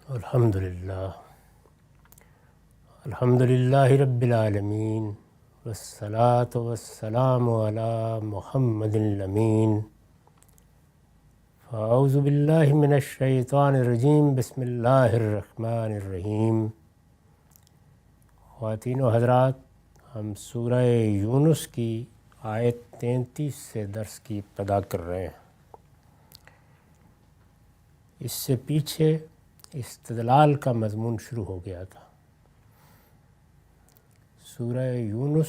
الحمدللہ رب العالمین والصلاة والسلام علی محمد الامین فاعوذ باللہ من الشیطان الرجیم بسم اللہ الرحمن الرحیم۔ خواتین و حضرات، ہم سورہ یونس کی آیت 33 سے درس کی ابتدا کر رہے ہیں۔ اس سے پیچھے استدلال کا مضمون شروع ہو گیا تھا۔ سورہ یونس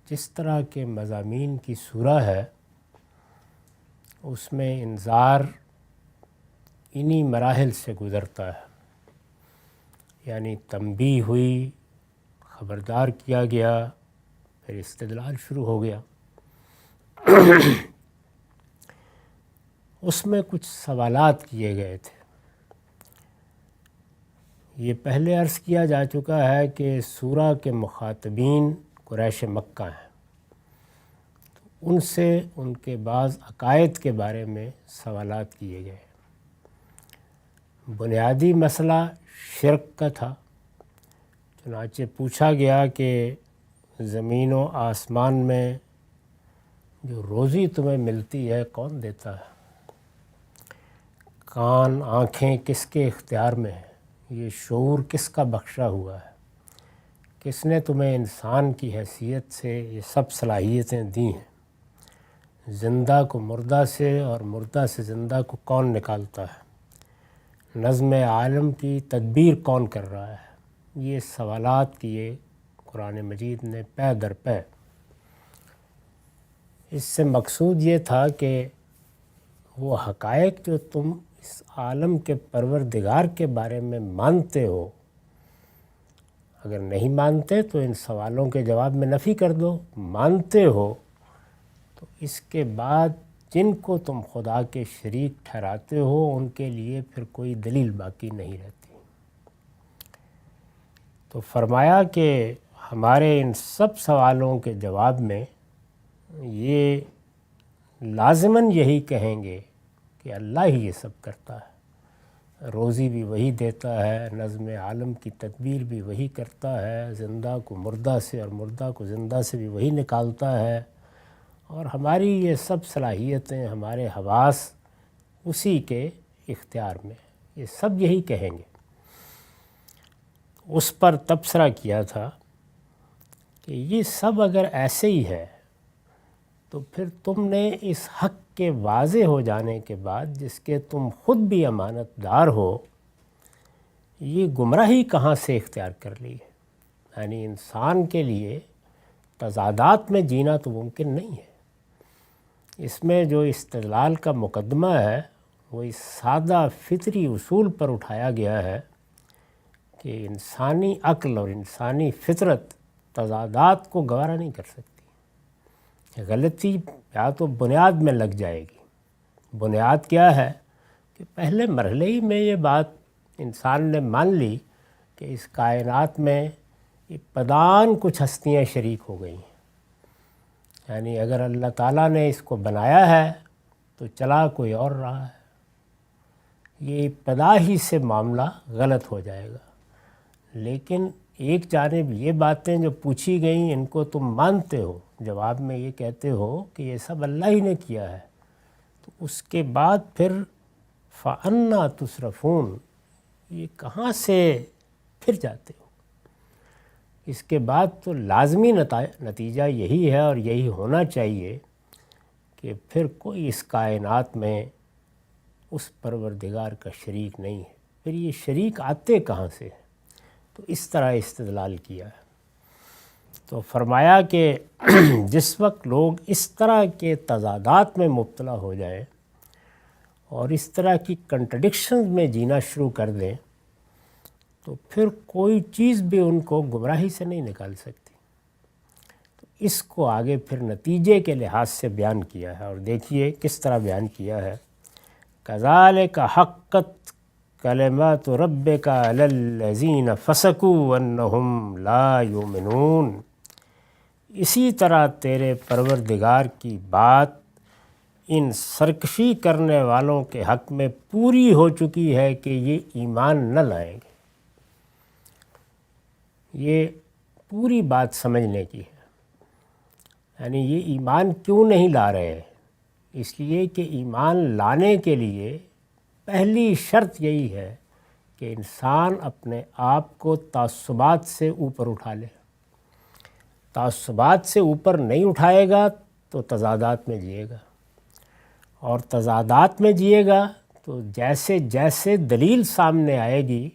جس طرح کے مضامین کی سورہ ہے، اس میں انذار انہی مراحل سے گزرتا ہے، یعنی تنبیہ ہوئی، خبردار کیا گیا، پھر استدلال شروع ہو گیا۔ اس میں کچھ سوالات کیے گئے تھے۔ یہ پہلے عرض کیا جا چکا ہے کہ سورہ کے مخاطبین قریش مکہ ہیں، ان سے ان کے بعض عقائد کے بارے میں سوالات کیے گئے۔ بنیادی مسئلہ شرک کا تھا، چنانچہ پوچھا گیا کہ زمین و آسمان میں جو روزی تمہیں ملتی ہے کون دیتا ہے؟ کان آنکھیں کس کے اختیار میں ہیں؟ یہ شعور کس کا بخشا ہوا ہے؟ کس نے تمہیں انسان کی حیثیت سے یہ سب صلاحیتیں دی ہیں؟ زندہ کو مردہ سے اور مردہ سے زندہ کو کون نکالتا ہے؟ نظم عالم کی تدبیر کون کر رہا ہے؟ یہ سوالات کیے قرآن مجید نے پے در پے۔ اس سے مقصود یہ تھا کہ وہ حقائق جو تم اس عالم کے پروردگار کے بارے میں مانتے ہو، اگر نہیں مانتے تو ان سوالوں کے جواب میں نفی کر دو، مانتے ہو تو اس کے بعد جن کو تم خدا کے شریک ٹھہراتے ہو ان کے لیے پھر کوئی دلیل باقی نہیں رہتی۔ تو فرمایا کہ ہمارے ان سب سوالوں کے جواب میں یہ لازماً یہی کہیں گے کہ اللہ ہی یہ سب کرتا ہے، روزی بھی وہی دیتا ہے، نظم عالم کی تدبیر بھی وہی کرتا ہے، زندہ کو مردہ سے اور مردہ کو زندہ سے بھی وہی نکالتا ہے، اور ہماری یہ سب صلاحیتیں، ہمارے حواس اسی کے اختیار میں، یہ سب یہی کہیں گے۔ اس پر تبصرہ کیا تھا کہ یہ سب اگر ایسے ہی ہے تو پھر تم نے اس حق کے واضح ہو جانے کے بعد، جس کے تم خود بھی امانت دار ہو، یہ گمراہی کہاں سے اختیار کر لی ہے؟ یعنی انسان کے لیے تضادات میں جینا تو ممکن نہیں ہے۔ اس میں جو استدلال کا مقدمہ ہے وہ اس سادہ فطری اصول پر اٹھایا گیا ہے کہ انسانی عقل اور انسانی فطرت تضادات کو گوارا نہیں کر سکتی۔ غلطی یا تو بنیاد میں لگ جائے گی۔ بنیاد کیا ہے کہ پہلے مرحلے ہی میں یہ بات انسان نے مان لی کہ اس کائنات میں ابتداً کچھ ہستیاں شریک ہو گئی ہیں، یعنی اگر اللہ تعالیٰ نے اس کو بنایا ہے تو چلا کوئی اور رہا ہے، یہ ابتدا ہی سے معاملہ غلط ہو جائے گا۔ لیکن ایک جانب یہ باتیں جو پوچھی گئیں ان کو تم مانتے ہو، جواب میں یہ کہتے ہو کہ یہ سب اللہ ہی نے کیا ہے، تو اس کے بعد پھر فَأَنَّىٰ تُصْرَفُونَ، یہ کہاں سے پھر جاتے ہو؟ اس کے بعد تو لازمی نتیجہ یہی ہے اور یہی ہونا چاہیے کہ پھر کوئی اس کائنات میں اس پروردگار کا شریک نہیں ہے، پھر یہ شریک آتے کہاں سے ہیں؟ تو اس طرح استدلال کیا ہے۔ تو فرمایا کہ جس وقت لوگ اس طرح کے تضادات میں مبتلا ہو جائیں اور اس طرح کی کنٹرڈکشنز میں جینا شروع کر دیں تو پھر کوئی چیز بھی ان کو گمراہی سے نہیں نکال سکتی۔ تو اس کو آگے پھر نتیجے کے لحاظ سے بیان کیا ہے، اور دیکھیے کس طرح بیان کیا ہے۔ كَذَلِكَ حَقَّتْ كَلِمَاتُ رَبِّكَ عَلَى الَّذِينَ فَسَقُوا أَنَّهُمْ لَا يُؤْمِنُونَ، اسی طرح تیرے پروردگار کی بات ان سرکشی کرنے والوں کے حق میں پوری ہو چکی ہے کہ یہ ایمان نہ لائیں گے۔ یہ پوری بات سمجھنے کی ہے، یعنی یہ ایمان کیوں نہیں لا رہے؟ اس لیے کہ ایمان لانے کے لیے پہلی شرط یہی ہے کہ انسان اپنے آپ کو تعصبات سے اوپر اٹھا لے۔ تعصبات سے اوپر نہیں اٹھائے گا تو تضادات میں جیے گا، اور تضادات میں جیے گا تو جیسے جیسے دلیل سامنے آئے گی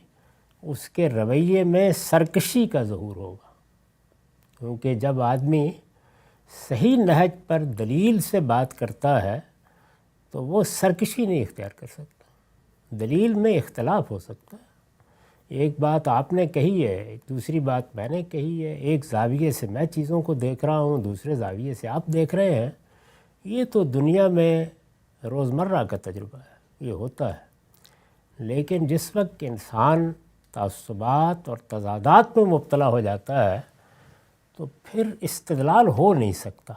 اس کے رویے میں سرکشی کا ظہور ہوگا، کیونکہ جب آدمی صحیح نہج پر دلیل سے بات کرتا ہے تو وہ سرکشی نہیں اختیار کر سکتا۔ دلیل میں اختلاف ہو سکتا ہے، ایک بات آپ نے کہی ہے، دوسری بات میں نے کہی ہے، ایک زاویے سے میں چیزوں کو دیکھ رہا ہوں، دوسرے زاویے سے آپ دیکھ رہے ہیں۔ یہ تو دنیا میں روزمرہ کا تجربہ ہے، یہ ہوتا ہے۔ لیکن جس وقت انسان تعصبات اور تضادات میں مبتلا ہو جاتا ہے تو پھر استدلال ہو نہیں سکتا۔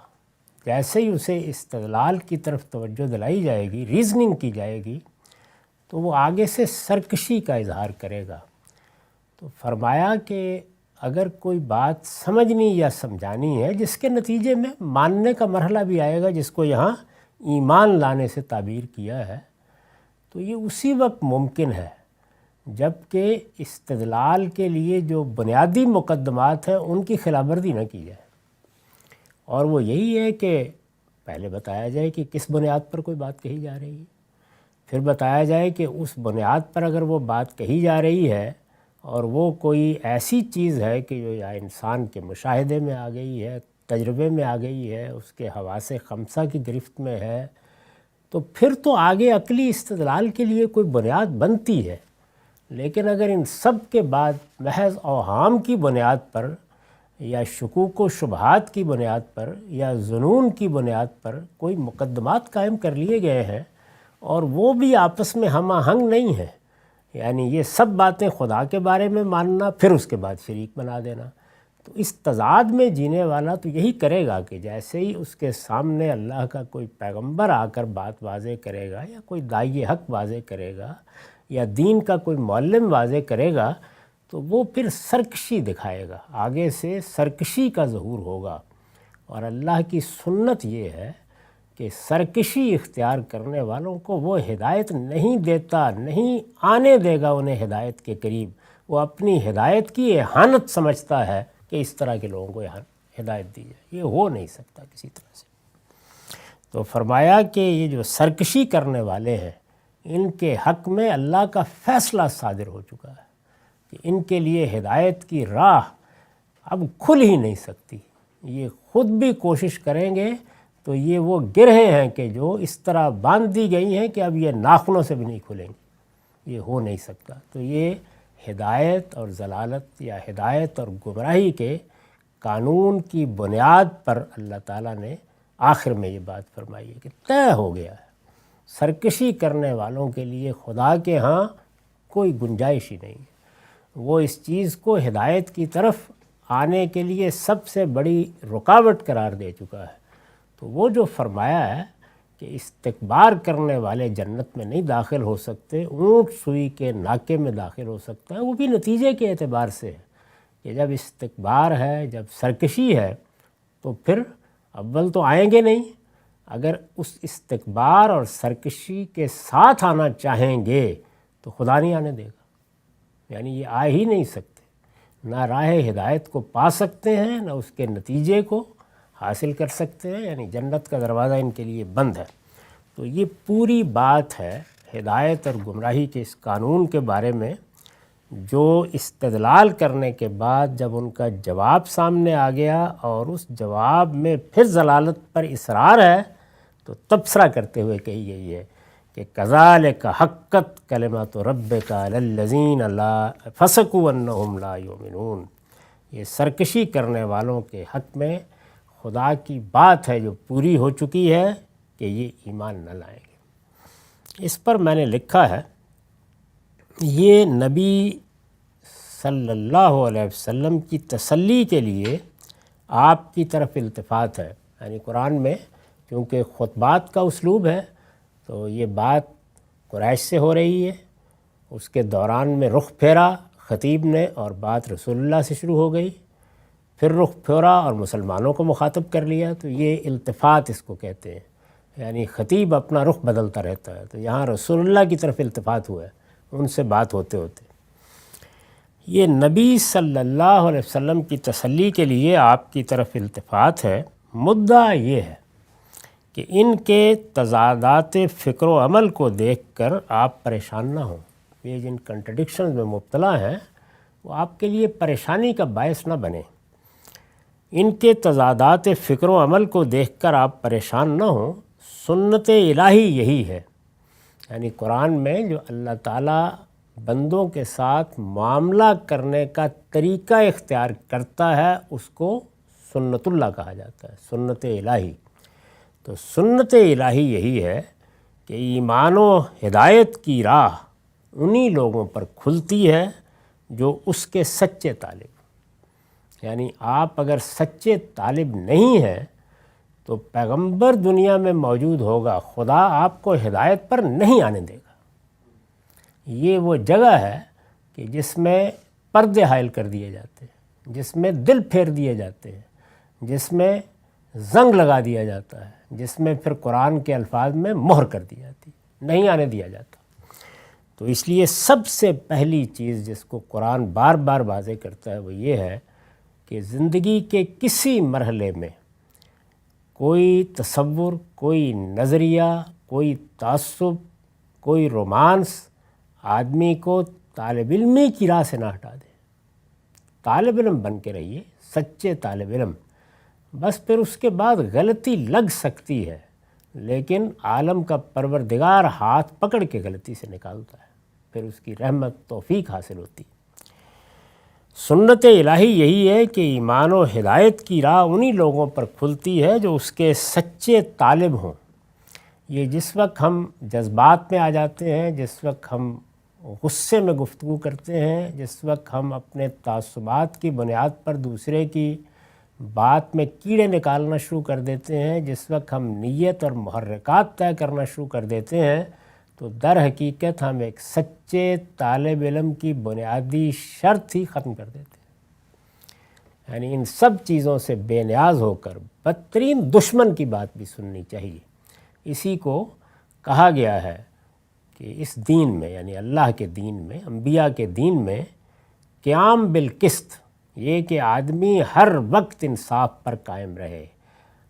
جیسے ہی اسے استدلال کی طرف توجہ دلائی جائے گی، ریزننگ کی جائے گی، تو وہ آگے سے سرکشی کا اظہار کرے گا۔ تو فرمایا کہ اگر کوئی بات سمجھنی یا سمجھانی ہے جس کے نتیجے میں ماننے کا مرحلہ بھی آئے گا، جس کو یہاں ایمان لانے سے تعبیر کیا ہے، تو یہ اسی وقت ممکن ہے جب کہ استدلال کے لیے جو بنیادی مقدمات ہیں ان کی خلاف ورزی نہ کی جائے۔ اور وہ یہی ہے کہ پہلے بتایا جائے کہ کس بنیاد پر کوئی بات کہی جا رہی ہے، پھر بتایا جائے کہ اس بنیاد پر اگر وہ بات کہی جا رہی ہے اور وہ کوئی ایسی چیز ہے کہ جو یا انسان کے مشاہدے میں آ گئی ہے، تجربے میں آ گئی ہے، اس کے حواس خمسہ کی گرفت میں ہے، تو پھر تو آگے عقلی استدلال کے لیے کوئی بنیاد بنتی ہے۔ لیکن اگر ان سب کے بعد محض اوہام کی بنیاد پر یا شکوک و شبہات کی بنیاد پر یا ظنون کی بنیاد پر کوئی مقدمات قائم کر لیے گئے ہیں اور وہ بھی آپس میں ہم آہنگ نہیں ہیں، یعنی یہ سب باتیں خدا کے بارے میں ماننا پھر اس کے بعد شریک بنا دینا، تو اس تضاد میں جینے والا تو یہی کرے گا کہ جیسے ہی اس کے سامنے اللہ کا کوئی پیغمبر آ کر بات واضح کرے گا یا کوئی داعی حق واضح کرے گا یا دین کا کوئی معلم واضح کرے گا تو وہ پھر سرکشی دکھائے گا، آگے سے سرکشی کا ظہور ہوگا۔ اور اللہ کی سنت یہ ہے کہ سرکشی اختیار کرنے والوں کو وہ ہدایت نہیں دیتا، نہیں آنے دے گا انہیں ہدایت کے قریب۔ وہ اپنی ہدایت کی اہانت سمجھتا ہے کہ اس طرح کے لوگوں کو ہدایت دی جائے، یہ ہو نہیں سکتا کسی طرح سے۔ تو فرمایا کہ یہ جو سرکشی کرنے والے ہیں ان کے حق میں اللہ کا فیصلہ صادر ہو چکا ہے کہ ان کے لیے ہدایت کی راہ اب کھل ہی نہیں سکتی۔ یہ خود بھی کوشش کریں گے تو یہ وہ گرہیں ہیں کہ جو اس طرح باندھ دی گئی ہیں کہ اب یہ ناخنوں سے بھی نہیں کھلیں گی، یہ ہو نہیں سکتا۔ تو یہ ہدایت اور ضلالت یا ہدایت اور گمراہی کے قانون کی بنیاد پر اللہ تعالیٰ نے آخر میں یہ بات فرمائی ہے کہ طے ہو گیا ہے، سرکشی کرنے والوں کے لیے خدا کے ہاں کوئی گنجائش ہی نہیں ہے۔ وہ اس چیز کو ہدایت کی طرف آنے کے لیے سب سے بڑی رکاوٹ قرار دے چکا ہے۔ تو وہ جو فرمایا ہے کہ استکبار کرنے والے جنت میں نہیں داخل ہو سکتے، اونٹ سوئی کے ناکے میں داخل ہو سکتا ہے، وہ بھی نتیجے کے اعتبار سے ہے کہ جب استکبار ہے، جب سرکشی ہے تو پھر اول تو آئیں گے نہیں۔ اگر اس استکبار اور سرکشی کے ساتھ آنا چاہیں گے تو خدا نہیں آنے دے گا، یعنی یہ آ ہی نہیں سکتے، نہ راہ ہدایت کو پا سکتے ہیں نہ اس کے نتیجے کو حاصل کر سکتے ہیں، یعنی جنت کا دروازہ ان کے لیے بند ہے۔ تو یہ پوری بات ہے ہدایت اور گمراہی کے اس قانون کے بارے میں، جو استدلال کرنے کے بعد جب ان کا جواب سامنے آ گیا اور اس جواب میں پھر ضلالت پر اصرار ہے تو تبصرہ کرتے ہوئے کہی گئی ہے کہ کذالک حقت کلمۃ ربک علی الذین لا فسقوا انہم لا یؤمنون۔ یہ سرکشی کرنے والوں کے حق میں خدا کی بات ہے جو پوری ہو چکی ہے کہ یہ ایمان نہ لائیں گے۔ اس پر میں نے لکھا ہے یہ نبی صلی اللہ علیہ وسلم کی تسلی کے لیے آپ کی طرف التفات ہے، یعنی قرآن میں کیونکہ خطبات کا اسلوب ہے تو یہ بات قریش سے ہو رہی ہے، اس کے دوران میں رخ پھیرا خطیب نے اور بات رسول اللہ سے شروع ہو گئی، پھر رخ پھیرا اور مسلمانوں کو مخاطب کر لیا، تو یہ التفات اس کو کہتے ہیں، یعنی خطیب اپنا رخ بدلتا رہتا ہے، تو یہاں رسول اللہ کی طرف التفات ہوا ہے ان سے بات ہوتے ہوتے۔ یہ نبی صلی اللہ علیہ وسلم کی تسلی کے لیے آپ کی طرف التفات ہے۔ مدعا یہ ہے کہ ان کے تضادات فکر و عمل کو دیکھ کر آپ پریشان نہ ہوں، یہ جن کنٹرڈکشنز میں مبتلا ہیں وہ آپ کے لیے پریشانی کا باعث نہ بنے۔ ان کے تضادات فکر و عمل کو دیکھ کر آپ پریشان نہ ہوں، سنت الہی یہی ہے، یعنی قرآن میں جو اللہ تعالیٰ بندوں کے ساتھ معاملہ کرنے کا طریقہ اختیار کرتا ہے اس کو سنت اللہ کہا جاتا ہے، سنت الہی۔ تو سنت الہی یہی ہے کہ ایمان و ہدایت کی راہ انہی لوگوں پر کھلتی ہے جو اس کے سچے طالب، یعنی آپ اگر سچے طالب نہیں ہیں تو پیغمبر دنیا میں موجود ہوگا، خدا آپ کو ہدایت پر نہیں آنے دے گا۔ یہ وہ جگہ ہے کہ جس میں پردے حائل کر دیے جاتے ہیں، جس میں دل پھیر دیے جاتے ہیں، جس میں زنگ لگا دیا جاتا ہے، جس میں پھر قرآن کے الفاظ میں مہر کر دی جاتی، نہیں آنے دیا جاتا۔ تو اس لیے سب سے پہلی چیز جس کو قرآن بار بار واضح کرتا ہے وہ یہ ہے کہ زندگی کے کسی مرحلے میں کوئی تصور، کوئی نظریہ، کوئی تعصب، کوئی رومانس آدمی کو طالب علمی کی راہ سے نہ ہٹا دے۔ طالب علم بن کے رہیے، سچے طالب علم، بس پھر اس کے بعد غلطی لگ سکتی ہے لیکن عالم کا پروردگار ہاتھ پکڑ کے غلطی سے نکالتا ہے، پھر اس کی رحمت توفیق حاصل ہوتی ہے۔ سنت الہی یہی ہے کہ ایمان و ہدایت کی راہ انہی لوگوں پر کھلتی ہے جو اس کے سچے طالب ہوں۔ یہ جس وقت ہم جذبات میں آ جاتے ہیں، جس وقت ہم غصے میں گفتگو کرتے ہیں، جس وقت ہم اپنے تعصبات کی بنیاد پر دوسرے کی بات میں کیڑے نکالنا شروع کر دیتے ہیں، جس وقت ہم نیت اور محرکات طے کرنا شروع کر دیتے ہیں، تو در حقیقت ہم ایک سچے طالب علم کی بنیادی شرط ہی ختم کر دیتے ہیں۔ یعنی ان سب چیزوں سے بے نیاز ہو کر بدترین دشمن کی بات بھی سننی چاہیے۔ اسی کو کہا گیا ہے کہ اس دین میں، یعنی اللہ کے دین میں، انبیاء کے دین میں، قیام بالقسط، یہ کہ آدمی ہر وقت انصاف پر قائم رہے،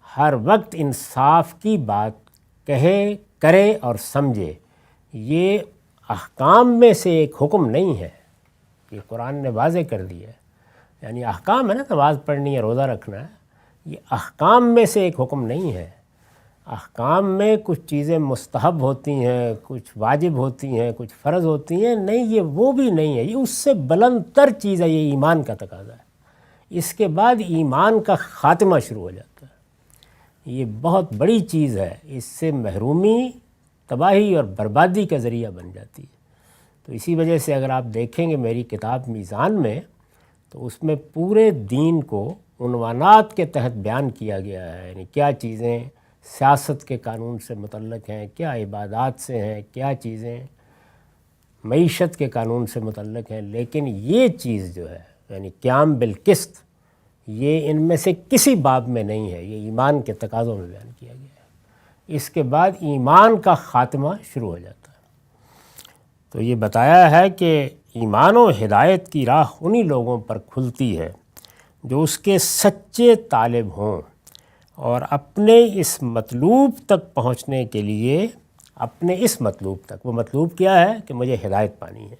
ہر وقت انصاف کی بات کہے، کرے اور سمجھے، یہ احکام میں سے ایک حکم نہیں ہے، یہ قرآن نے واضح کر دیا ہے۔ یعنی احکام ہے نا، نماز پڑھنی ہے، روزہ رکھنا ہے، یہ احکام میں سے ایک حکم نہیں ہے۔ احکام میں کچھ چیزیں مستحب ہوتی ہیں، کچھ واجب ہوتی ہیں، کچھ فرض ہوتی ہیں، نہیں یہ وہ بھی نہیں ہے، یہ اس سے بلند تر چیز ہے، یہ ایمان کا تقاضا ہے۔ اس کے بعد ایمان کا خاتمہ شروع ہو جاتا ہے، یہ بہت بڑی چیز ہے، اس سے محرومی، تباہی اور بربادی کا ذریعہ بن جاتی ہے۔ تو اسی وجہ سے اگر آپ دیکھیں گے میری کتاب میزان میں، تو اس میں پورے دین کو عنوانات کے تحت بیان کیا گیا ہے، یعنی کیا چیزیں سیاست کے قانون سے متعلق ہیں، کیا عبادات سے ہیں، کیا چیزیں معیشت کے قانون سے متعلق ہیں، لیکن یہ چیز جو ہے یعنی قیام بالقسط، یہ ان میں سے کسی باب میں نہیں ہے، یہ ایمان کے تقاضوں میں بیان کیا گیا ہے۔ اس کے بعد ایمان کا خاتمہ شروع ہو جاتا ہے۔ تو یہ بتایا ہے کہ ایمان و ہدایت کی راہ انہی لوگوں پر کھلتی ہے جو اس کے سچے طالب ہوں، اور اپنے اس مطلوب تک پہنچنے کے لیے، اپنے اس مطلوب تک، وہ مطلوب کیا ہے کہ مجھے ہدایت پانی ہے،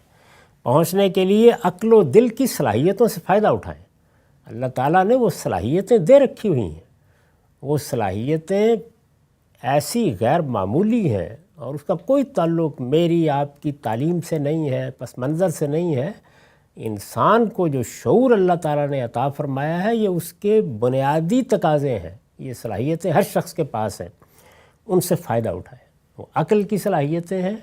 پہنچنے کے لیے عقل و دل کی صلاحیتوں سے فائدہ اٹھائیں۔ اللہ تعالیٰ نے وہ صلاحیتیں دے رکھی ہوئی ہیں، وہ صلاحیتیں ایسی غیر معمولی ہیں اور اس کا کوئی تعلق میری آپ کی تعلیم سے نہیں ہے، پس منظر سے نہیں ہے۔ انسان کو جو شعور اللہ تعالیٰ نے عطا فرمایا ہے، یہ اس کے بنیادی تقاضے ہیں، یہ صلاحیتیں ہر شخص کے پاس ہیں، ان سے فائدہ اٹھائے۔ وہ عقل کی صلاحیتیں ہیں،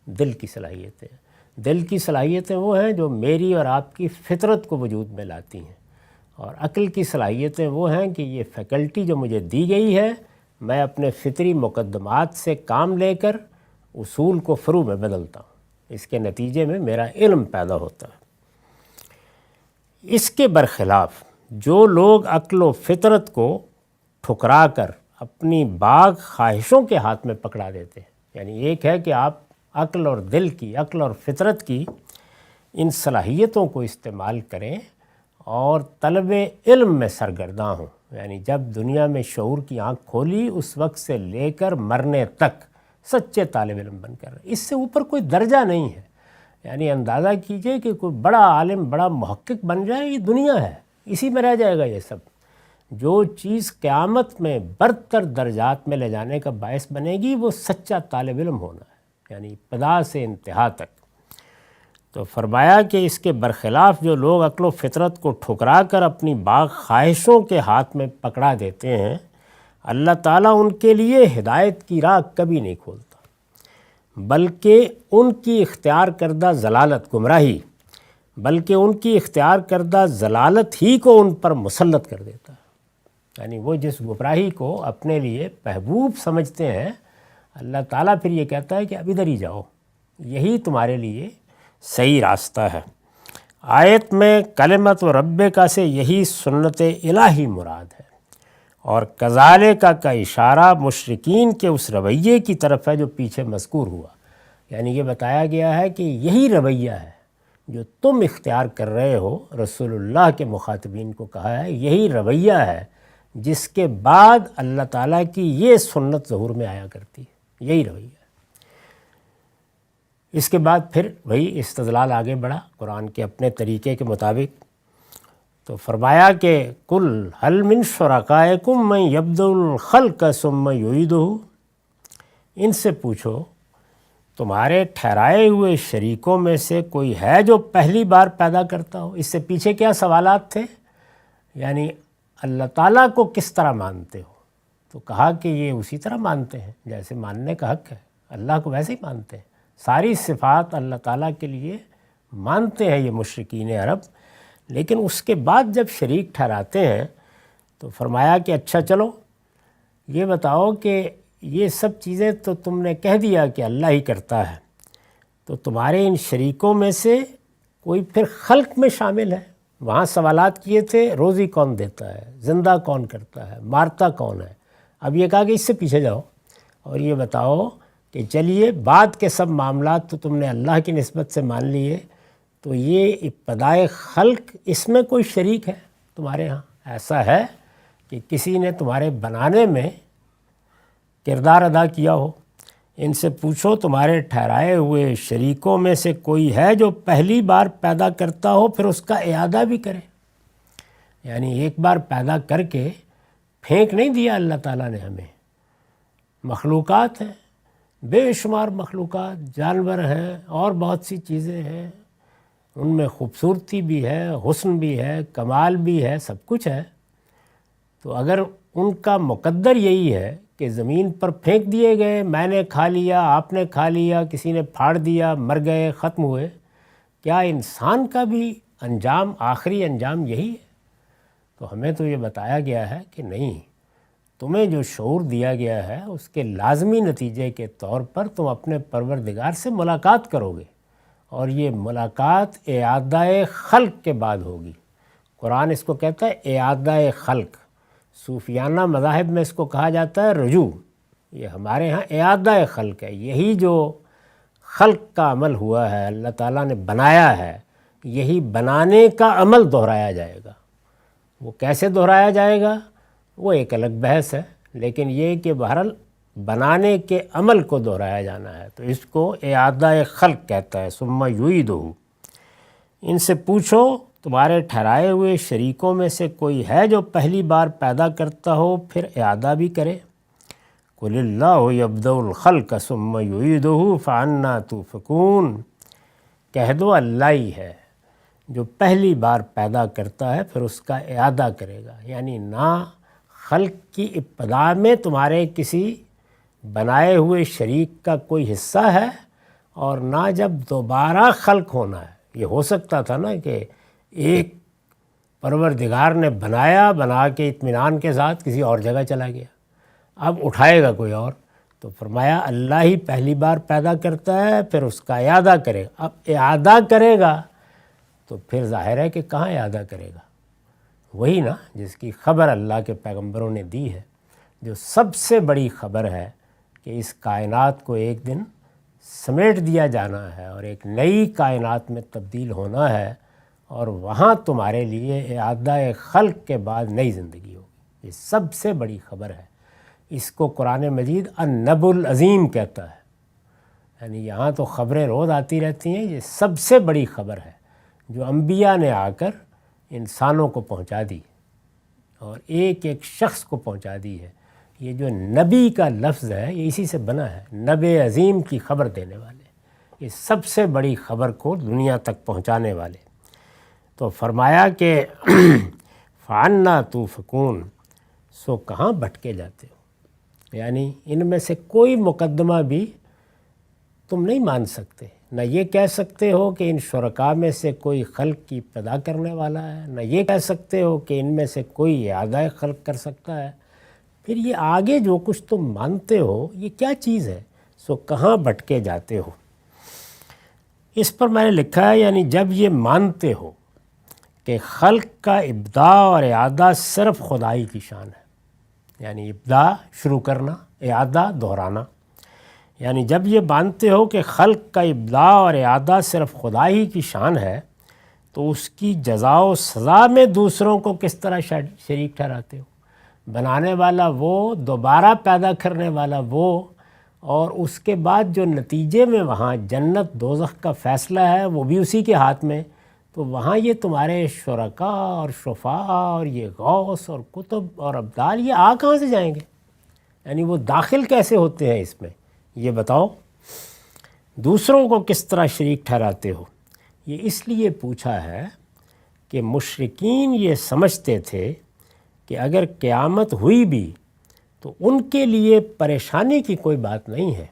دل کی صلاحیتیں ہیں۔ دل کی صلاحیتیں وہ ہیں جو میری اور آپ کی فطرت کو وجود میں لاتی ہیں، اور عقل کی صلاحیتیں وہ ہیں کہ یہ فیکلٹی جو مجھے دی گئی ہے، میں اپنے فطری مقدمات سے کام لے کر اصول کو فروع میں بدلتا ہوں، اس کے نتیجے میں میرا علم پیدا ہوتا ہے۔ اس کے برخلاف جو لوگ عقل و فطرت کو ٹھکرا کر اپنی باغ خواہشوں کے ہاتھ میں پکڑا دیتے ہیں، یعنی ایک ہے کہ آپ عقل اور دل کی، عقل اور فطرت کی ان صلاحیتوں کو استعمال کریں اور طلب علم میں سرگرداں ہوں، یعنی جب دنیا میں شعور کی آنکھ کھولی اس وقت سے لے کر مرنے تک سچے طالب علم بن کر، اس سے اوپر کوئی درجہ نہیں ہے۔ یعنی اندازہ کیجئے کہ کوئی بڑا عالم، بڑا محقق بن جائے، یہ دنیا ہے، اسی میں رہ جائے گا یہ سب۔ جو چیز قیامت میں برتر درجات میں لے جانے کا باعث بنے گی وہ سچا طالب علم ہونا ہے، یعنی ابتدا سے انتہا تک۔ تو فرمایا کہ اس کے برخلاف جو لوگ عقل و فطرت کو ٹھکرا کر اپنی باغ خواہشوں کے ہاتھ میں پکڑا دیتے ہیں، اللہ تعالیٰ ان کے لیے ہدایت کی راہ کبھی نہیں کھولتا، بلکہ ان کی اختیار کردہ ضلالت، گمراہی، بلکہ ان کی اختیار کردہ ضلالت ہی کو ان پر مسلط کر دیتا ہے۔ یعنی وہ جس گمراہی کو اپنے لیے محبوب سمجھتے ہیں، اللہ تعالیٰ پھر یہ کہتا ہے کہ اب ادھر ہی جاؤ، یہی تمہارے لیے صحیح راستہ ہے۔ آیت میں کلمت و ربک سے یہی سنت الہی مراد ہے، اور کذالک کا اشارہ مشرکین کے اس رویے کی طرف ہے جو پیچھے مذکور ہوا، یعنی یہ بتایا گیا ہے کہ یہی رویہ ہے جو تم اختیار کر رہے ہو۔ رسول اللہ کے مخاطبین کو کہا ہے یہی رویہ ہے جس کے بعد اللہ تعالیٰ کی یہ سنت ظہور میں آیا کرتی ہے، یہی رویہ ہے۔ اس کے بعد پھر وہی استدلال آگے بڑھا قرآن کے اپنے طریقے کے مطابق، تو فرمایا کہ کل هل من شرکائکم من یبدأ الخلق ثم یعیدہ، ان سے پوچھو تمہارے ٹھہرائے ہوئے شریکوں میں سے کوئی ہے جو پہلی بار پیدا کرتا ہو؟ اس سے پیچھے کیا سوالات تھے؟ یعنی اللہ تعالیٰ کو کس طرح مانتے ہو؟ تو کہا کہ یہ اسی طرح مانتے ہیں جیسے ماننے کا حق ہے، اللہ کو ویسے ہی مانتے ہیں، ساری صفات اللہ تعالیٰ کے لیے مانتے ہیں یہ مشرکین عرب۔ لیکن اس کے بعد جب شریک ٹھہراتے ہیں تو فرمایا کہ اچھا چلو یہ بتاؤ کہ یہ سب چیزیں تو تم نے کہہ دیا کہ اللہ ہی کرتا ہے، تو تمہارے ان شریکوں میں سے کوئی پھر خلق میں شامل ہے؟ وہاں سوالات کیے تھے روزی کون دیتا ہے، زندہ کون کرتا ہے، مارتا کون ہے، اب یہ کہا کہ اس سے پیچھے جاؤ اور یہ بتاؤ کہ چلیے بعد کے سب معاملات تو تم نے اللہ کی نسبت سے مان لیے، تو یہ ابتدائے خلق اس میں کوئی شریک ہے تمہارے ہاں؟ ایسا ہے کہ کسی نے تمہارے بنانے میں کردار ادا کیا ہو؟ ان سے پوچھو تمہارے ٹھہرائے ہوئے شریکوں میں سے کوئی ہے جو پہلی بار پیدا کرتا ہو پھر اس کا اعادہ بھی کرے؟ یعنی ایک بار پیدا کر کے پھینک نہیں دیا اللہ تعالیٰ نے ہمیں، مخلوقات ہیں، بے شمار مخلوقات، جانور ہیں اور بہت سی چیزیں ہیں، ان میں خوبصورتی بھی ہے، حسن بھی ہے، کمال بھی ہے، سب کچھ ہے۔ تو اگر ان کا مقدر یہی ہے کہ زمین پر پھینک دیے گئے، میں نے کھا لیا، آپ نے کھا لیا، کسی نے پھاڑ دیا، مر گئے، ختم ہوئے، کیا انسان کا بھی انجام، آخری انجام یہی ہے؟ تو ہمیں تو یہ بتایا گیا ہے کہ نہیں، تمہیں جو شعور دیا گیا ہے اس کے لازمی نتیجے کے طور پر تم اپنے پروردگار سے ملاقات کرو گے، اور یہ ملاقات اعادہ خلق کے بعد ہوگی۔ قرآن اس کو کہتا ہے اعادہ خلق، صوفیانہ مذاہب میں اس کو کہا جاتا ہے رجوع، یہ ہمارے ہاں اعادہ خلق ہے۔ یہی جو خلق کا عمل ہوا ہے، اللہ تعالیٰ نے بنایا ہے، یہی بنانے کا عمل دہرایا جائے گا۔ وہ کیسے دہرایا جائے گا وہ ایک الگ بحث ہے، لیکن یہ کہ بہرحال بنانے کے عمل کو دہرایا جانا ہے، تو اس کو اعادہ خلق کہتا ہے۔ ثم یعیدہ، ان سے پوچھو تمہارے ٹھہرائے ہوئے شریکوں میں سے کوئی ہے جو پہلی بار پیدا کرتا ہو پھر اعادہ بھی کرے؟ قل اللہ یبدأ الخلق ثم یعیدہ فأنی تؤفکون، کہہ دو اللہ ہی ہے جو پہلی بار پیدا کرتا ہے پھر اس کا اعادہ کرے گا، یعنی نہ خلق کی ابتدا میں تمہارے کسی بنائے ہوئے شریک کا کوئی حصہ ہے، اور نہ جب دوبارہ خلق ہونا ہے۔ یہ ہو سکتا تھا نا کہ ایک پروردگار نے بنا کے اطمینان کے ساتھ کسی اور جگہ چلا گیا، اب اٹھائے گا کوئی اور۔ تو فرمایا اللہ ہی پہلی بار پیدا کرتا ہے، پھر اس کا اعادہ کرے گا۔ اب اعادہ کرے گا تو پھر ظاہر ہے کہ کہاں اعادہ کرے گا؟ وہی نا جس کی خبر اللہ کے پیغمبروں نے دی ہے، جو سب سے بڑی خبر ہے کہ اس کائنات کو ایک دن سمیٹ دیا جانا ہے اور ایک نئی کائنات میں تبدیل ہونا ہے، اور وہاں تمہارے لیے اعادہ خلق کے بعد نئی زندگی ہوگی۔ یہ سب سے بڑی خبر ہے۔ اس کو قرآن مجید النبأ العظیم کہتا ہے، یعنی یہاں تو خبریں روز آتی رہتی ہیں، یہ سب سے بڑی خبر ہے جو انبیاء نے آ کر انسانوں کو پہنچا دی اور ایک ایک شخص کو پہنچا دی ہے۔ یہ جو نبی کا لفظ ہے یہ اسی سے بنا ہے، نبی عظیم کی خبر دینے والے، یہ سب سے بڑی خبر کو دنیا تک پہنچانے والے۔ تو فرمایا کہ فَعَنَّا تُؤْفَكُونَ، سو کہاں بھٹکے جاتے ہو؟ یعنی ان میں سے کوئی مقدمہ بھی تم نہیں مان سکتے، نہ یہ کہہ سکتے ہو کہ ان شرکاء میں سے کوئی خلق کی ابتدا کرنے والا ہے، نہ یہ کہہ سکتے ہو کہ ان میں سے کوئی اعادہ خلق کر سکتا ہے۔ پھر یہ آگے جو کچھ تم مانتے ہو یہ کیا چیز ہے؟ سو کہاں بھٹکے جاتے ہو؟ اس پر میں نے لکھا ہے، یعنی جب یہ مانتے ہو کہ خلق کا ابداع اور اعادہ صرف خدائی کی شان ہے، یعنی ابداع شروع کرنا، اعادہ دہرانا، یعنی جب یہ مانتے ہو کہ خلق کا ابداع اور اعادہ صرف خدا ہی کی شان ہے، تو اس کی جزا و سزا میں دوسروں کو کس طرح شریک ٹھہراتے ہو؟ بنانے والا وہ، دوبارہ پیدا کرنے والا وہ، اور اس کے بعد جو نتیجے میں وہاں جنت دوزخ کا فیصلہ ہے وہ بھی اسی کے ہاتھ میں، تو وہاں یہ تمہارے شرکاء اور شفاء اور یہ غوث اور کتب اور ابدال یہ آ کہاں سے جائیں گے؟ یعنی وہ داخل کیسے ہوتے ہیں اس میں؟ یہ بتاؤ، دوسروں کو کس طرح شریک ٹھہراتے ہو؟ یہ اس لیے پوچھا ہے کہ مشرکین یہ سمجھتے تھے کہ اگر قیامت ہوئی بھی تو ان کے لیے پریشانی کی کوئی بات نہیں ہے۔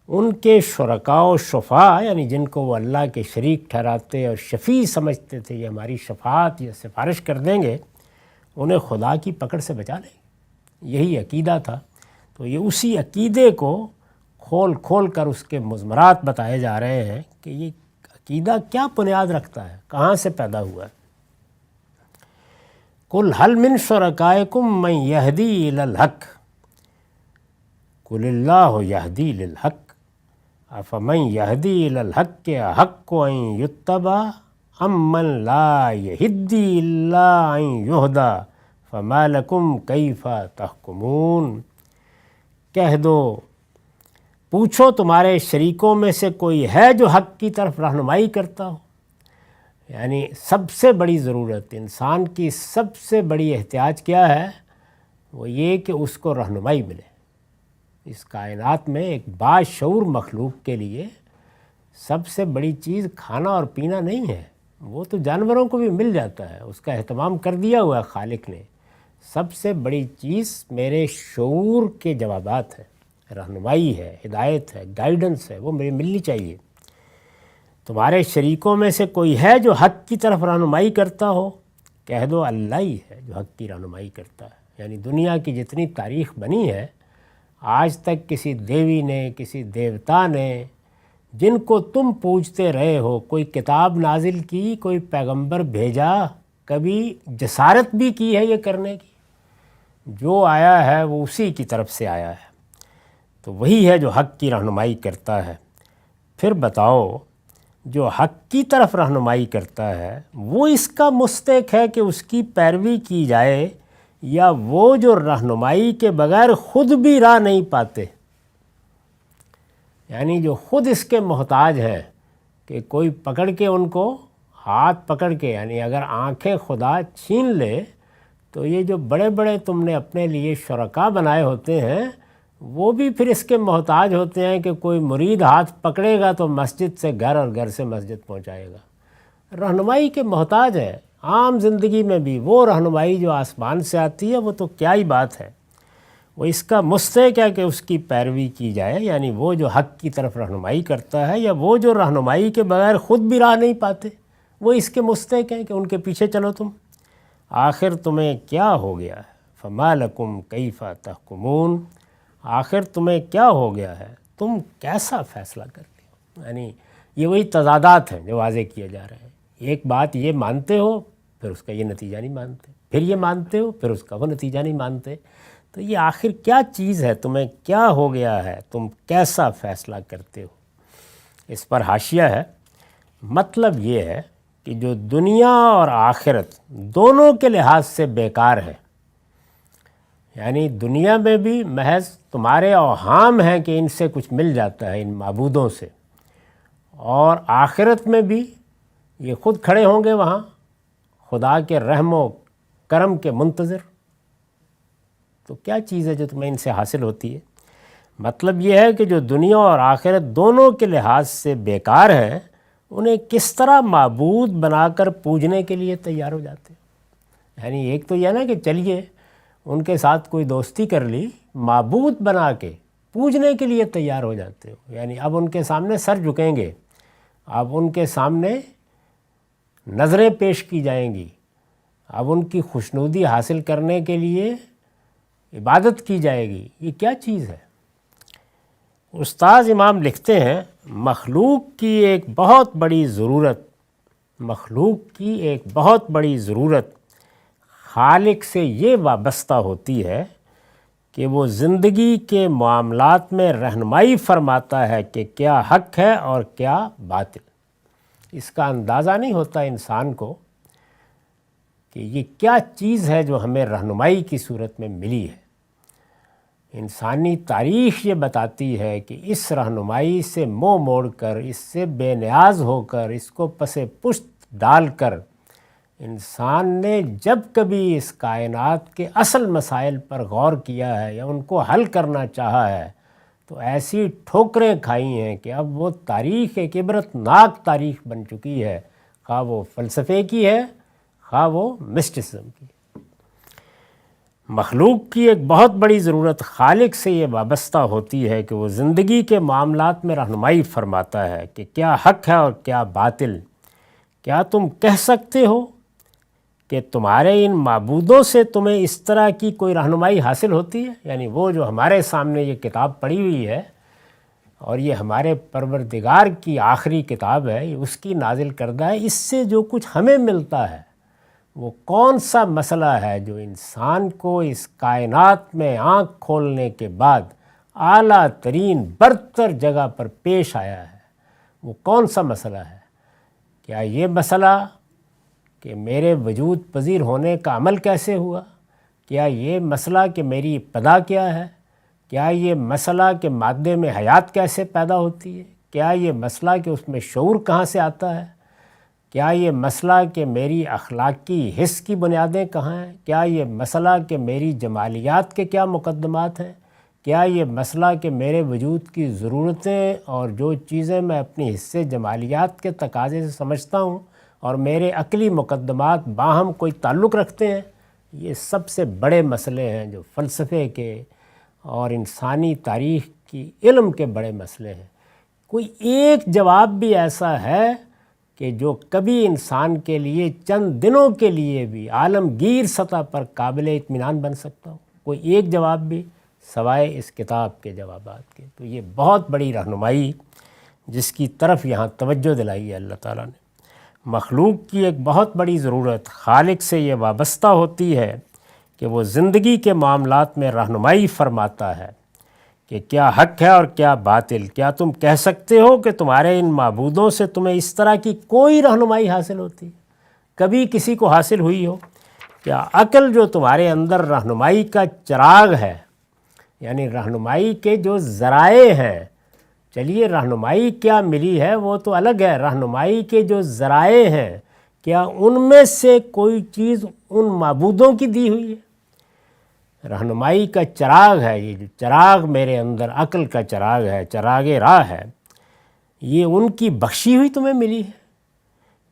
ان کے شرکاء و شفاء، یعنی جن کو وہ اللہ کے شریک ٹھہراتے اور شفیع سمجھتے تھے، یہ ہماری شفاعت یا سفارش کر دیں گے، انہیں خدا کی پکڑ سے بچا لیں گے۔ یہی عقیدہ تھا۔ تو یہ اسی عقیدے کو کھول کھول کر اس کے مضمرات بتائے جا رہے ہیں کہ یہ عقیدہ کیا بنیاد رکھتا ہے، کہاں سے پیدا ہوا ہے۔ قُلْ هَلْ مِن شُرَكَائِكُم مَّن يَهْدِي إِلَى الْحَقِّ قُلِ اللَّهُ يَهْدِي لِلْحَقِّ أَفَمَن يَهْدِي إِلَى الْحَقِّ أَحَقُّ أَن يُتَّبَعَ أَمَّن لَّا يَهِدِّي إِلَّا أَن يُهْدَىٰ فَمَا لَكُمْ كَيْفَ تَحْكُمُونَ۔ کہہ دو، پوچھو تمہارے شریکوں میں سے کوئی ہے جو حق کی طرف رہنمائی کرتا ہو؟ یعنی سب سے بڑی ضرورت، انسان کی سب سے بڑی احتیاج کیا ہے؟ وہ یہ کہ اس کو رہنمائی ملے۔ اس کائنات میں ایک باشعور مخلوق کے لیے سب سے بڑی چیز کھانا اور پینا نہیں ہے، وہ تو جانوروں کو بھی مل جاتا ہے، اس کا اہتمام کر دیا ہوا ہے خالق نے۔ سب سے بڑی چیز میرے شعور کے جوابات ہیں، رہنمائی ہے، ہدایت ہے، گائیڈنس ہے، وہ مجھے ملنی چاہیے۔ تمہارے شریکوں میں سے کوئی ہے جو حق کی طرف رہنمائی کرتا ہو؟ کہہ دو اللہ ہی ہے جو حق کی رہنمائی کرتا ہے۔ یعنی دنیا کی جتنی تاریخ بنی ہے، آج تک کسی دیوی نے، کسی دیوتا نے، جن کو تم پوجتے رہے ہو، کوئی کتاب نازل کی، کوئی پیغمبر بھیجا، کبھی جسارت بھی کی ہے یہ کرنے کی؟ جو آیا ہے وہ اسی کی طرف سے آیا ہے، تو وہی ہے جو حق کی رہنمائی کرتا ہے۔ پھر بتاؤ، جو حق کی طرف رہنمائی کرتا ہے وہ اس کا مستحق ہے کہ اس کی پیروی کی جائے، یا وہ جو رہنمائی کے بغیر خود بھی راہ نہیں پاتے؟ یعنی جو خود اس کے محتاج ہیں کہ کوئی پکڑ کے ان کو ہاتھ پکڑ کے، یعنی اگر آنکھیں خدا چھین لے تو یہ جو بڑے بڑے تم نے اپنے لیے شرکاء بنائے ہوتے ہیں وہ بھی پھر اس کے محتاج ہوتے ہیں کہ کوئی مرید ہاتھ پکڑے گا تو مسجد سے گھر اور گھر سے مسجد پہنچائے گا۔ رہنمائی کے محتاج ہے۔ عام زندگی میں بھی وہ رہنمائی جو آسمان سے آتی ہے وہ تو کیا ہی بات ہے، وہ اس کا مستحق ہے کہ اس کی پیروی کی جائے، یعنی وہ جو حق کی طرف رہنمائی کرتا ہے، یا وہ جو رہنمائی کے بغیر خود بھی راہ نہیں پاتے، وہ اس کے مستحق ہیں کہ ان کے پیچھے چلو تم۔ آخر تمہیں کیا ہو گیا ہے؟ فما لکم کیف تحکمون، آخر تمہیں کیا ہو گیا ہے، تم کیسا فیصلہ کرتے ہو۔ یعنی یہ وہی تضادات ہیں جو واضح کیے جا رہے ہیں، ایک بات یہ مانتے ہو پھر اس کا یہ نتیجہ نہیں مانتے، پھر یہ مانتے ہو پھر اس کا وہ نتیجہ نہیں مانتے، تو یہ آخر کیا چیز ہے، تمہیں کیا ہو گیا ہے، تم کیسا فیصلہ کرتے ہو۔ اس پر حاشیہ ہے، مطلب یہ ہے کہ جو دنیا اور آخرت دونوں کے لحاظ سے بیکار ہے، یعنی دنیا میں بھی محض تمہارے اوہام ہیں کہ ان سے کچھ مل جاتا ہے ان معبودوں سے، اور آخرت میں بھی یہ خود کھڑے ہوں گے وہاں خدا کے رحم و کرم کے منتظر، تو کیا چیز ہے جو تمہیں ان سے حاصل ہوتی ہے۔ مطلب یہ ہے کہ جو دنیا اور آخرت دونوں کے لحاظ سے بیکار ہیں، انہیں کس طرح معبود بنا کر پوجنے کے لیے تیار ہو جاتے ہیں۔ یعنی ایک تو یہ نا کہ چلیے ان کے ساتھ کوئی دوستی کر لی، معبود بنا کے پوجنے کے لیے تیار ہو جاتے ہو، یعنی اب ان کے سامنے سر جھکیں گے، اب ان کے سامنے نظریں پیش کی جائیں گی، اب ان کی خوشنودی حاصل کرنے کے لیے عبادت کی جائے گی، یہ کیا چیز ہے۔ استاذ امام لکھتے ہیں، مخلوق کی ایک بہت بڑی ضرورت خالق سے یہ وابستہ ہوتی ہے کہ وہ زندگی کے معاملات میں رہنمائی فرماتا ہے کہ کیا حق ہے اور کیا باطل۔ اس کا اندازہ نہیں ہوتا انسان کو کہ یہ کیا چیز ہے جو ہمیں رہنمائی کی صورت میں ملی ہے۔ انسانی تاریخ یہ بتاتی ہے کہ اس رہنمائی سے منہ موڑ کر، اس سے بے نیاز ہو کر، اس کو پس پشت ڈال کر انسان نے جب کبھی اس کائنات کے اصل مسائل پر غور کیا ہے یا ان کو حل کرنا چاہا ہے تو ایسی ٹھوکریں کھائی ہیں کہ اب وہ تاریخ ایک عبرت ناک تاریخ بن چکی ہے، خواہ وہ فلسفے کی ہے خواہ وہ مسٹسزم کی۔ مخلوق کی ایک بہت بڑی ضرورت خالق سے یہ وابستہ ہوتی ہے کہ وہ زندگی کے معاملات میں رہنمائی فرماتا ہے کہ کیا حق ہے اور کیا باطل۔ کیا تم کہہ سکتے ہو کہ تمہارے ان معبودوں سے تمہیں اس طرح کی کوئی رہنمائی حاصل ہوتی ہے؟ یعنی وہ جو ہمارے سامنے یہ کتاب پڑھی ہوئی ہے اور یہ ہمارے پروردگار کی آخری کتاب ہے، یہ اس کی نازل کردہ ہے، اس سے جو کچھ ہمیں ملتا ہے وہ کون سا مسئلہ ہے جو انسان کو اس کائنات میں آنکھ کھولنے کے بعد اعلیٰ ترین برتر جگہ پر پیش آیا ہے؟ وہ کون سا مسئلہ ہے؟ کیا یہ مسئلہ کہ میرے وجود پذیر ہونے کا عمل کیسے ہوا؟ کیا یہ مسئلہ کہ میری ابتدا کیا ہے؟ کیا یہ مسئلہ کہ مادے میں حیات کیسے پیدا ہوتی ہے؟ کیا یہ مسئلہ کہ اس میں شعور کہاں سے آتا ہے؟ کیا یہ مسئلہ کہ میری اخلاقی حس کی بنیادیں کہاں ہیں؟ کیا یہ مسئلہ کہ میری جمالیات کے کیا مقدمات ہیں؟ کیا یہ مسئلہ کہ میرے وجود کی ضرورتیں اور جو چیزیں میں اپنی حصے جمالیات کے تقاضے سے سمجھتا ہوں اور میرے عقلی مقدمات باہم کوئی تعلق رکھتے ہیں؟ یہ سب سے بڑے مسئلے ہیں جو فلسفے کے اور انسانی تاریخ کی علم کے بڑے مسئلے ہیں۔ کوئی ایک جواب بھی ایسا ہے کہ جو کبھی انسان کے لیے چند دنوں کے لیے بھی عالمگیر سطح پر قابل اطمینان بن سکتا ہو؟ کوئی ایک جواب بھی سوائے اس کتاب کے جوابات کے؟ تو یہ بہت بڑی رہنمائی جس کی طرف یہاں توجہ دلائی ہے اللہ تعالیٰ نے۔ مخلوق کی ایک بہت بڑی ضرورت خالق سے یہ وابستہ ہوتی ہے کہ وہ زندگی کے معاملات میں رہنمائی فرماتا ہے کہ کیا حق ہے اور کیا باطل۔ کیا تم کہہ سکتے ہو کہ تمہارے ان معبودوں سے تمہیں اس طرح کی کوئی رہنمائی حاصل ہوتی ہے؟ کبھی کسی کو حاصل ہوئی ہو؟ کیا عقل جو تمہارے اندر رہنمائی کا چراغ ہے، یعنی رہنمائی کے جو ذرائع ہیں، چلیے رہنمائی کیا ملی ہے وہ تو الگ ہے، رہنمائی کے جو ذرائع ہیں کیا ان میں سے کوئی چیز ان معبودوں کی دی ہوئی ہے؟ رہنمائی کا چراغ ہے، یہ جو چراغ میرے اندر عقل کا چراغ ہے، چراغ راہ ہے، یہ ان کی بخشی ہوئی تمہیں ملی ہے؟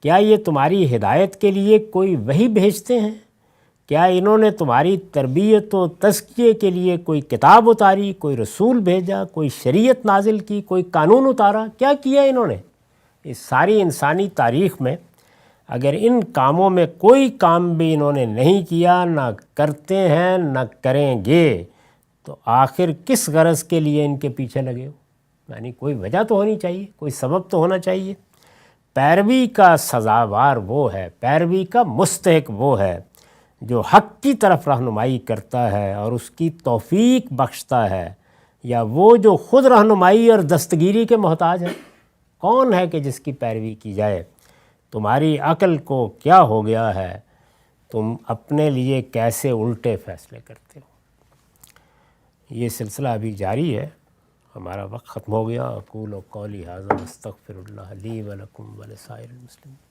کیا یہ تمہاری ہدایت کے لیے کوئی وحی بھیجتے ہیں؟ کیا انہوں نے تمہاری تربیت و تزکیے کے لیے کوئی کتاب اتاری، کوئی رسول بھیجا، کوئی شریعت نازل کی، کوئی قانون اتارا؟ کیا کیا انہوں نے؟ اس ساری انسانی تاریخ میں اگر ان کاموں میں کوئی کام بھی انہوں نے نہیں کیا، نہ کرتے ہیں، نہ کریں گے، تو آخر کس غرض کے لیے ان کے پیچھے لگے ہو؟ یعنی کوئی وجہ تو ہونی چاہیے، کوئی سبب تو ہونا چاہیے۔ پیروی کا سزاوار وہ ہے، پیروی کا مستحق وہ ہے جو حق کی طرف رہنمائی کرتا ہے اور اس کی توفیق بخشتا ہے، یا وہ جو خود رہنمائی اور دستگیری کے محتاج ہے؟ کون ہے کہ جس کی پیروی کی جائے؟ تمہاری عقل کو کیا ہو گیا ہے؟ تم اپنے لیے کیسے الٹے فیصلے کرتے ہو؟ یہ سلسلہ ابھی جاری ہے، ہمارا وقت ختم ہو گیا۔ اقول قولی ھذا واستغفر اللہ لی ولکم ولسائر المسلمین۔